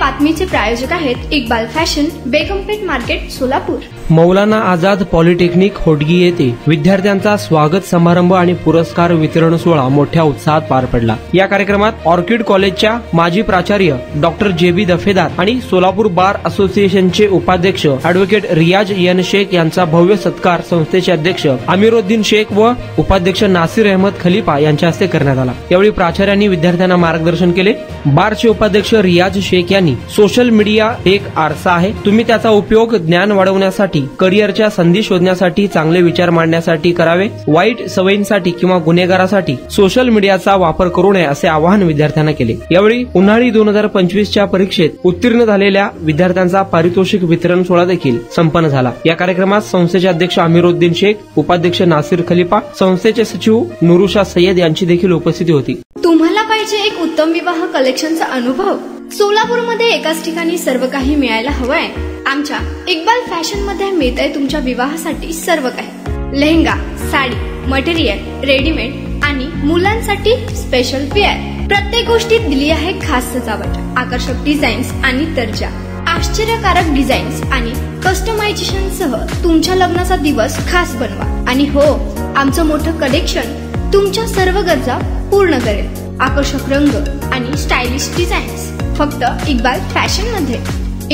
बातमीचे प्रायोजक आहेत Iqbal fashion, बेगमपेठ market, Solapur. Maulana Azad polytechnic Hodgi येथे विद्यार्थ्यांचा स्वागत समारंभ आणि पुरस्कार वितरण सोहळा मोठ्या उत्साहात पार पडला। या कार्यक्रमात ऑर्किड कॉलेजच्या माजी प्राचार्य डॉक्टर जेबी दफेदार आणि सोलापूर बार असोसिएशनचे उपाध्यक्ष ॲडव्होकेट रियाज एन शेख यांचा भव्य सत्कार संस्थेचे अध्यक्ष अमीरुद्दीन शेख व उपाध्यक्ष नासिर अहमद खलीफा यांच्या हस्ते करण्यात आला। यावेळी प्राचार्यांनी विद्यार्थ्यांना मार्गदर्शन केले। बारचे उपाध्यक्ष रियाज शेख यांनी सोशल मीडिया एक आरसा आहे, तुम्ही त्याचा उपयोग ज्ञान वाढवण्यासाठी, करिअरच्या संधी शोधण्यासाठी, चांगले विचार मांडण्यासाठी करावे, वाईट सवयींसाठी किंवा गुन्हेगारासाठी सोशल मीडियाचा वापर करू नये असे आवाहन विद्यार्थ्यांना केले। यावेळी उन्हाळी 2025च्या परीक्षेत उत्तीर्ण झालेल्या विद्यार्थ्यांचा पारितोषिक वितरण सोहळा देखील संपन्न झाला। या कार्यक्रमात संस्थेचे अध्यक्ष अमीरुद्दीन शेख, उपाध्यक्ष नासिर खलीफा, संस्थेचे सचिव नुरुशा सय्यद यांची देखील उपस्थिती होती। तुम्हाला पाहिजे एक उत्तम विवाह कलेक्शनचा अनुभव? सोलापूरमध्ये एकाच ठिकाणी सर्व काही मिळायला हवंय। आमच्या इक्बाल फॅशन मध्ये मिळतंय तुमच्या विवाहासाठी सर्व काही। लेहंगा, साडी, मटेरियल, रेडीमेड आणि मुलांसाठी स्पेशल वेअर। प्रत्येक गोष्टीत दिली आहे खास सजावट, आकर्षक डिझाईन्स आणि दर्जा, आश्चर्यकारक डिझाईन्स आणि कस्टमायझेशन सह तुमच्या लग्नाचा दिवस खास बनवा। आणि हो, आमचं मोठं कलेक्शन तुमच्या सर्व गरजा पूर्ण करेल। आकर्षक रंग आणि स्टायलिश डिझाईन्स फक्त इक्बाल फॅशन मध्ये।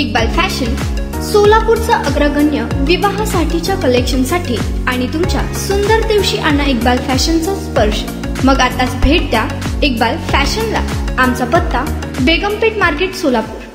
इक्बाल फॅशन सोलापूरचा अग्रगण्य विवाहासाठीच्या कलेक्शनसाठी आणि तुमच्या सुंदर दिवशी आणा इक्बाल फॅशनचा स्पर्श। मग आताच भेट द्या इक्बाल फॅशनला। आमचा पत्ता बेगमपेठ मार्केट, सोलापूर।